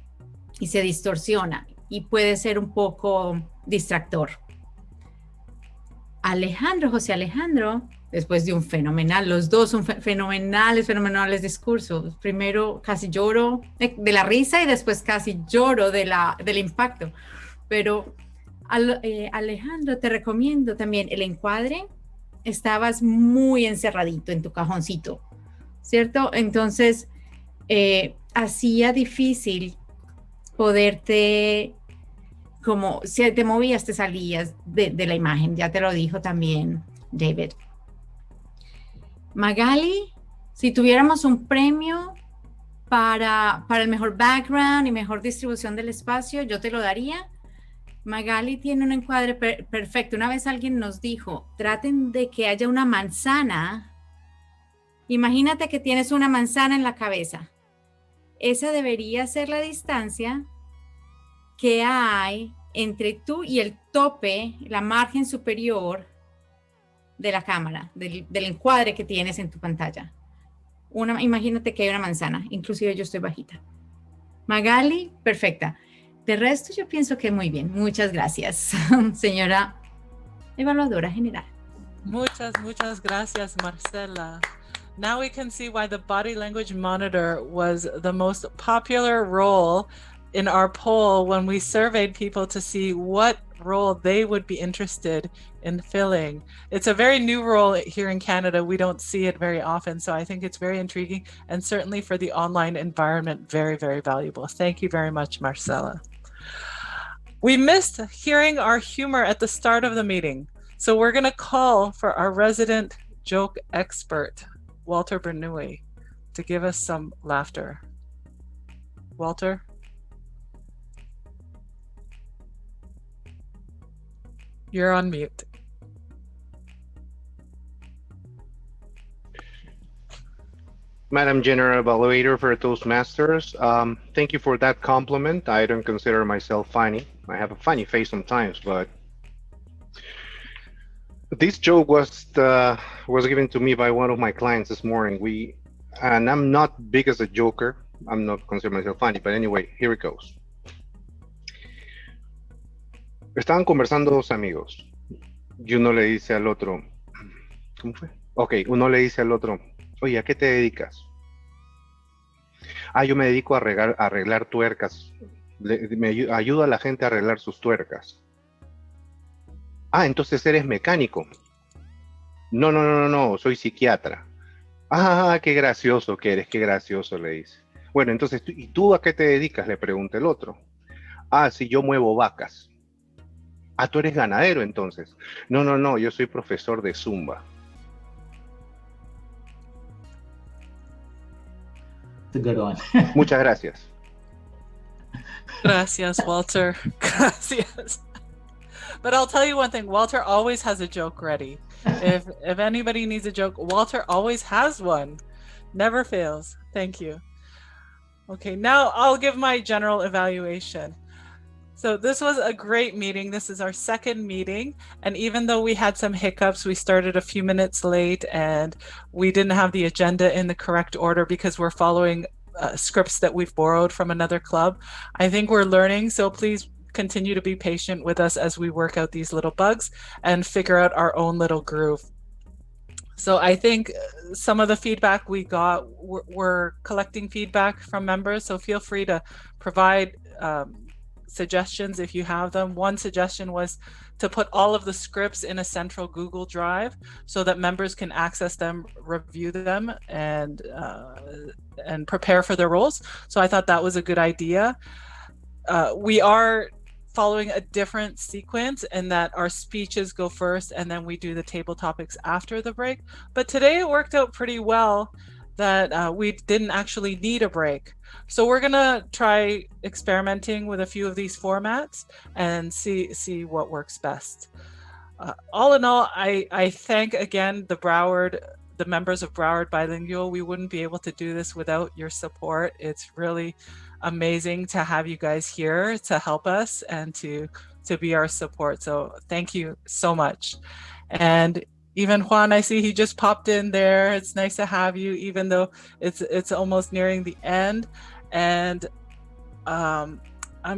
[SPEAKER 1] y se distorsiona y puede ser un poco distractor. José Alejandro, después de un fenomenal, los dos son fenomenales discursos. Primero casi lloro de la risa y después casi lloro del impacto. Pero Alejandro, te recomiendo también el encuadre. Estabas muy encerradito en tu cajoncito, ¿cierto? Entonces, hacía difícil poderte, como si te movías, te salías de la imagen. Ya te lo dijo también David. Magali, si tuviéramos un premio para el mejor background y mejor distribución del espacio, yo te lo daría. Magali tiene un encuadre perfecto. Una vez alguien nos dijo, traten de que haya una manzana. Imagínate que tienes una manzana en la cabeza. Esa debería ser la distancia que hay entre tú y el tope, la margen superior de la cámara, del encuadre que tienes en tu pantalla. Imagínate que hay una manzana, inclusive yo estoy bajita. Magali, perfecta. De resto, yo pienso que muy bien. Muchas gracias, señora evaluadora general.
[SPEAKER 12] Muchas gracias, Marcela. Now we can see why the body language monitor was the most popular role in our poll when we surveyed people to see what role they would be interested in filling. It's a very new role here in Canada. We don't see it very often, so I think it's very intriguing and certainly for the online environment, very, very valuable. Thank you very much, Marcela. We missed hearing our humor at the start of the meeting, so we're going to call for our resident joke expert, Walter Bernoulli, to give us some laughter. Walter? You're on mute.
[SPEAKER 6] Madam General Evaluator for Toastmasters, thank you for that compliment. I don't consider myself funny. I have a funny face sometimes, but this joke was given to me by one of my clients this morning. And I'm not big as a joker. I'm not consider myself funny, but anyway, here it goes. Estaban conversando dos amigos y uno le dice al otro, ¿cómo fue? Ok, uno le dice al otro, oye, ¿a qué te dedicas? Ah, yo me dedico a arreglar tuercas. Ayudo a la gente a arreglar sus tuercas. Ah, entonces eres mecánico. No, soy psiquiatra. Ah, qué gracioso que eres, qué gracioso, le dice. Bueno, entonces, ¿y tú a qué te dedicas? Le pregunta el otro. Ah, sí, yo muevo vacas. Ah, tú eres ganadero entonces. No, yo soy profesor de Zumba.
[SPEAKER 2] It's a good one.
[SPEAKER 6] Muchas gracias.
[SPEAKER 12] Gracias, Walter. Gracias. But I'll tell you one thing, Walter always has a joke ready. If anybody needs a joke, Walter always has one. Never fails. Thank you. Okay, now I'll give my general evaluation. So this was a great meeting. This is our second meeting. And even though we had some hiccups, we started a few minutes late and we didn't have the agenda in the correct order because we're following scripts that we've borrowed from another club. I think we're learning, so please continue to be patient with us as we work out these little bugs and figure out our own little groove. So I think some of the feedback we got, we're collecting feedback from members, so feel free to provide suggestions if you have them. One suggestion was to put all of the scripts in a central Google Drive so that members can access them, review them, and prepare for their roles. So I thought that was a good idea. We are following a different sequence in that our speeches go first and then we do the table topics after the break. But today it worked out pretty well that we didn't actually need a break. So we're gonna try experimenting with a few of these formats and see what works best. All in all, I thank again the members of Broward Bilingual. We wouldn't be able to do this without your support. It's really amazing to have you guys here to help us and to be our support. So thank you so much. And even Juan, I see he just popped in there. It's nice to have you, even though it's almost nearing the end. And I'm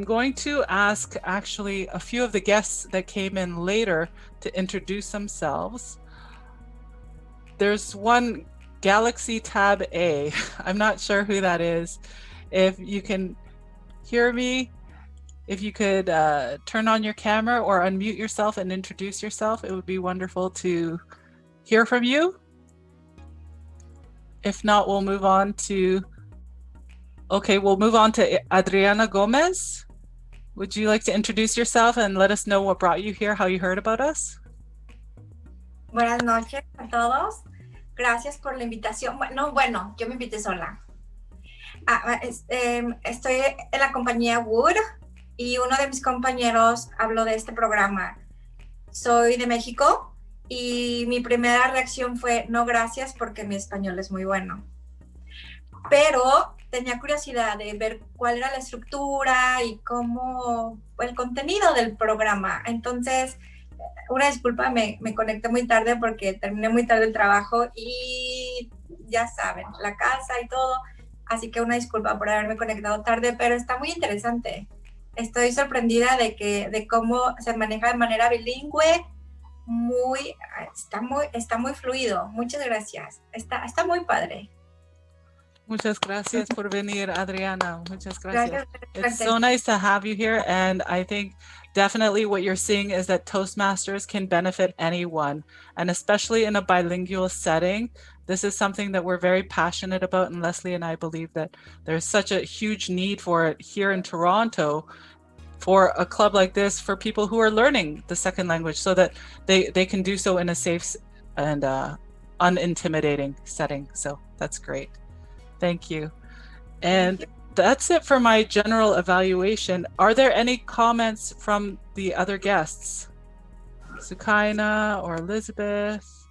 [SPEAKER 12] going to ask actually a few of the guests that came in later to introduce themselves. There's one Galaxy Tab A. I'm not sure who that is. If you can hear me, if you could turn on your camera or unmute yourself and introduce yourself, it would be wonderful to hear from you. If not, we'll move on to Adriana Gomez. Would you like to introduce yourself and let us know what brought you here, how you heard about us?
[SPEAKER 15] Buenas noches a todos. Gracias por la invitación. Bueno, yo me invité sola. Estoy en la compañía Wood y uno de mis compañeros habló de este programa. Soy de México y mi primera reacción fue no gracias porque mi español es muy bueno. Pero tenía curiosidad de ver cuál era la estructura y cómo el contenido del programa. Entonces, una disculpa, me conecté muy tarde porque terminé muy tarde el trabajo y ya saben, la casa y todo. Así que una disculpa por haberme conectado tarde, pero está muy interesante. Estoy sorprendida de cómo se maneja de manera bilingüe, está muy fluido. Muchas gracias. Está muy padre.
[SPEAKER 12] Muchas gracias por venir, Adriana. Muchas gracias.
[SPEAKER 15] Gracias.
[SPEAKER 12] It's so nice to have you here. And I think definitely what you're seeing is that Toastmasters can benefit anyone. And especially in a bilingual setting, this is something that we're very passionate about. And Leslie and I believe that there's such a huge need for it here in Toronto, for a club like this, for people who are learning the second language, so that they can do so in a safe and unintimidating setting. So that's great. Thank you. And that's it for my general evaluation. Are there any comments from the other guests? Sukaina or Elizabeth?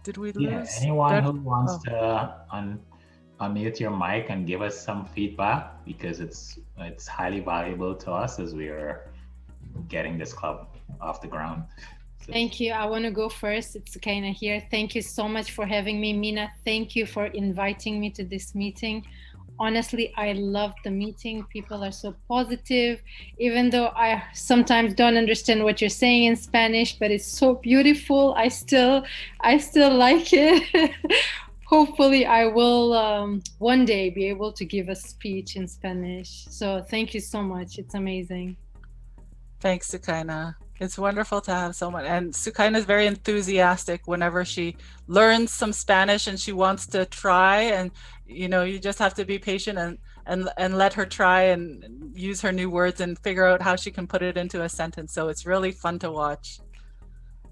[SPEAKER 12] Did we lose?
[SPEAKER 2] Anyone who wants to unmute your mic and give us some feedback, because it's highly valuable to us as we are getting this club off the ground.
[SPEAKER 7] Thank you. I want to go first. It's Sukaina here. Thank you so much for having me, Mina. Thank you for inviting me to this meeting. Honestly, I loved the meeting. People are so positive, even though I sometimes don't understand what you're saying in Spanish, but it's so beautiful. I still like it. Hopefully I will one day be able to give a speech in Spanish. So thank you so much. It's amazing.
[SPEAKER 12] Thanks, Sukaina. It's wonderful to have someone. And Sukaina is very enthusiastic whenever she learns some Spanish and she wants to try. And, you know, you just have to be patient and let her try and use her new words and figure out how she can put it into a sentence. So it's really fun to watch.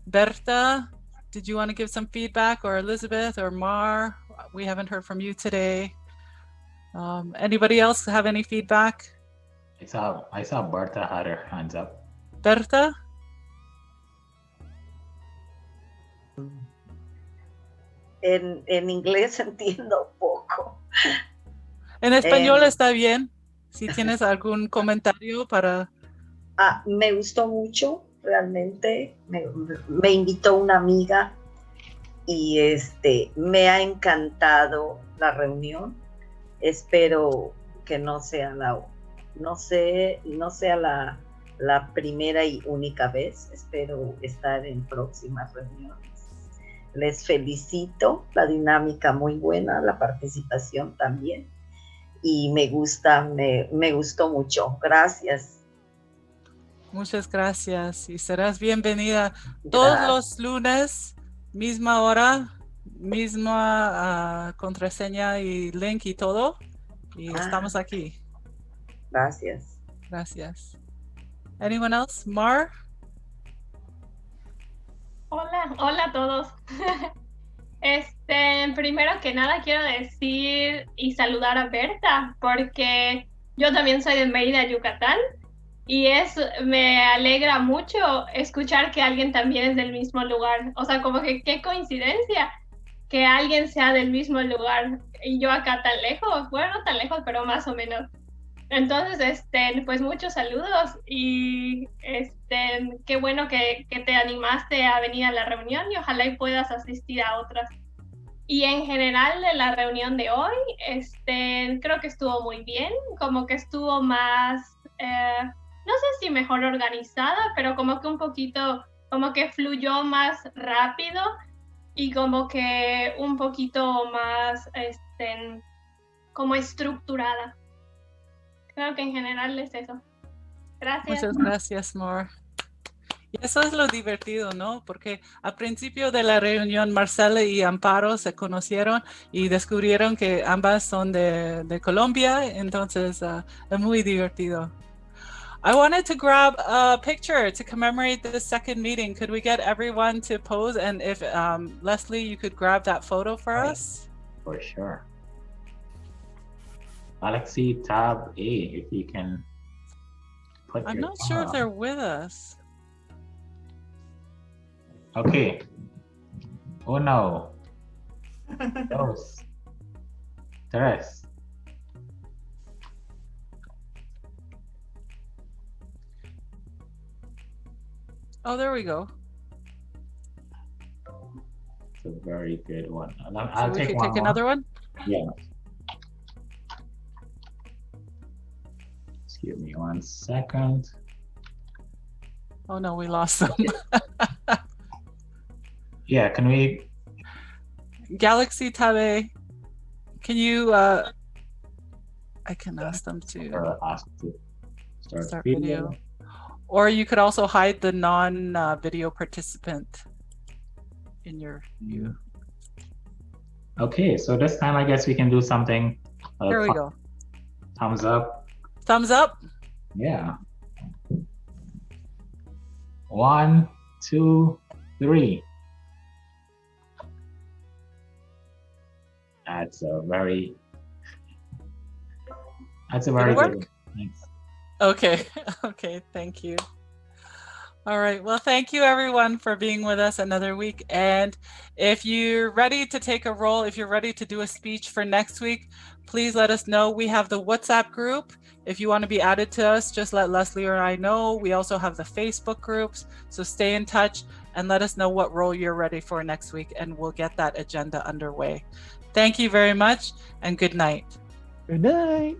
[SPEAKER 12] Berta, did you want to give some feedback, or Elizabeth or Mar? We haven't heard from you today. Anybody else have any feedback?
[SPEAKER 2] I saw Berta had her hands up.
[SPEAKER 12] Berta?
[SPEAKER 9] En inglés entiendo poco.
[SPEAKER 12] En español está bien. Si tienes algún comentario para...
[SPEAKER 9] Me gustó mucho, realmente. Me invitó una amiga y me ha encantado la reunión. Espero que no sea la primera y única vez. Espero estar en próximas reuniones. Les felicito, la dinámica muy buena, la participación también. Y me gustó mucho. Gracias.
[SPEAKER 12] Muchas gracias. Y serás bienvenida todos los lunes, misma hora, misma contraseña y link y todo. Y estamos aquí.
[SPEAKER 9] Gracias.
[SPEAKER 12] Gracias. Anyone else? Mar?
[SPEAKER 16] Hola a todos. Primero que nada quiero decir y saludar a Berta, porque yo también soy de Mérida, Yucatán, y me alegra mucho escuchar que alguien también es del mismo lugar. O sea, como que qué coincidencia que alguien sea del mismo lugar y yo acá tan lejos. Bueno, no tan lejos, pero más o menos. Entonces, pues muchos saludos y qué bueno que te animaste a venir a la reunión y ojalá y puedas asistir a otras. Y en general de la reunión de hoy, creo que estuvo muy bien, como que estuvo más, no sé si mejor organizada, pero como que un poquito, como que fluyó más rápido y como que un poquito más, como estructurada. Creo que en general es eso. Gracias.
[SPEAKER 12] Muchas gracias, Mar. Y eso es lo divertido, ¿no? Porque al principio de la reunión, Marcela y Amparo se conocieron y descubrieron que ambas son de Colombia, entonces es muy divertido. I wanted to grab a picture to commemorate the second meeting. Could we get everyone to pose? And if Leslie, you could grab that photo for us?
[SPEAKER 2] For sure. Alexi, tab A, if you can put
[SPEAKER 12] I'm
[SPEAKER 2] your
[SPEAKER 12] not sure if they're with us.
[SPEAKER 2] Okay. Uno, dos, tres.
[SPEAKER 12] Oh, there we go.
[SPEAKER 2] It's a very good one.
[SPEAKER 12] I'll take one. Take another one?
[SPEAKER 2] Yeah. Give me 1 second.
[SPEAKER 12] Oh no, we lost them.
[SPEAKER 2] Yeah, can we?
[SPEAKER 12] Galaxy Tabe, can you, I can ask them to
[SPEAKER 2] Ask to
[SPEAKER 12] start video. Or you could also hide the non-video participant in your view.
[SPEAKER 2] Okay, so this time I guess we can do something.
[SPEAKER 12] Here we go.
[SPEAKER 2] Thumbs up.
[SPEAKER 12] Thumbs up.
[SPEAKER 2] Yeah. 1, 2, 3. That's a very good. Thanks.
[SPEAKER 12] Okay. Okay, thank you. All right, well, thank you everyone for being with us another week. And if you're ready to take a role, if you're ready to do a speech for next week, please let us know. We have the WhatsApp group. If you want to be added to us, just let Leslie or I know. We also have the Facebook groups. So stay in touch and let us know what role you're ready for next week, and we'll get that agenda underway. Thank you very much, and good night.
[SPEAKER 14] Good night.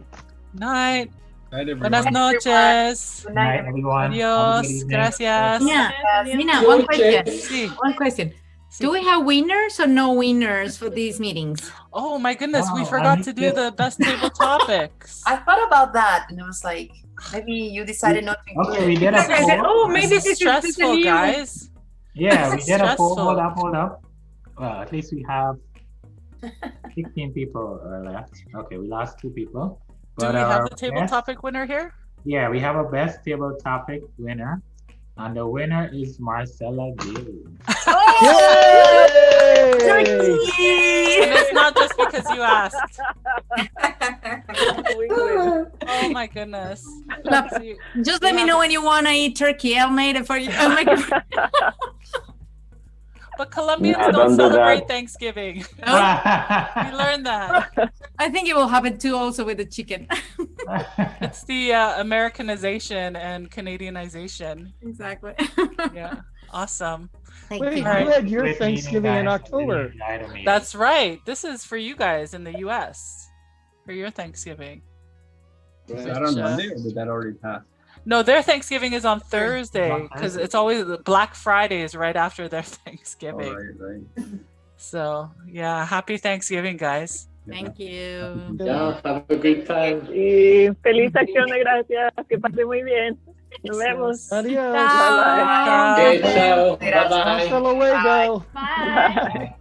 [SPEAKER 12] Night.
[SPEAKER 3] Night, everyone.
[SPEAKER 12] Buenas noches.
[SPEAKER 2] Good night, everyone.
[SPEAKER 12] Adios. Gracias.
[SPEAKER 1] Mina, one question. One question. Do we have winners or no winners for these meetings?
[SPEAKER 12] Oh my goodness, we forgot to do the best table topics.
[SPEAKER 4] I thought about that, and I was like, maybe you decided not to.
[SPEAKER 2] Okay, we did a poll.
[SPEAKER 1] Oh, maybe
[SPEAKER 12] This is stressful, guys.
[SPEAKER 2] Yeah, we did a poll.
[SPEAKER 12] Stressful.
[SPEAKER 2] Hold up. Well, at least we have 16 people left. Okay, we lost 2 people.
[SPEAKER 12] Do we have the table topic winner here?
[SPEAKER 2] Yeah, we have a best table topic winner. And the winner is Marcella Gill.
[SPEAKER 12] And it's not just because you asked. Oh my goodness.
[SPEAKER 1] Just let me know when you want to eat turkey. I'll make it for you. I'll make it for
[SPEAKER 12] But Colombians
[SPEAKER 3] Yeah,
[SPEAKER 12] don't
[SPEAKER 3] don't do
[SPEAKER 12] celebrate
[SPEAKER 3] that.
[SPEAKER 12] Thanksgiving. We learned that.
[SPEAKER 1] I think it will happen too also with the chicken.
[SPEAKER 12] It's the Americanization and Canadianization.
[SPEAKER 1] Exactly.
[SPEAKER 12] Yeah, awesome.
[SPEAKER 1] Thank
[SPEAKER 14] Wait,
[SPEAKER 1] you.
[SPEAKER 14] you had your Thanksgiving in October.
[SPEAKER 12] That's right. This is for you guys in the US for your Thanksgiving.
[SPEAKER 3] Was that on Monday or did that already pass?
[SPEAKER 12] No, their Thanksgiving is on Thursday because it's always Black Friday is right after their Thanksgiving.
[SPEAKER 3] Right.
[SPEAKER 12] So yeah, happy Thanksgiving, guys.
[SPEAKER 1] Thank you.
[SPEAKER 11] Yeah, have a good time.
[SPEAKER 13] Y feliz acción de gracias. Que pase muy bien. Nos vemos.
[SPEAKER 14] Adios.
[SPEAKER 13] Bye bye.
[SPEAKER 11] Okay, ciao. Bye-bye.
[SPEAKER 14] Hasta luego.
[SPEAKER 15] Bye.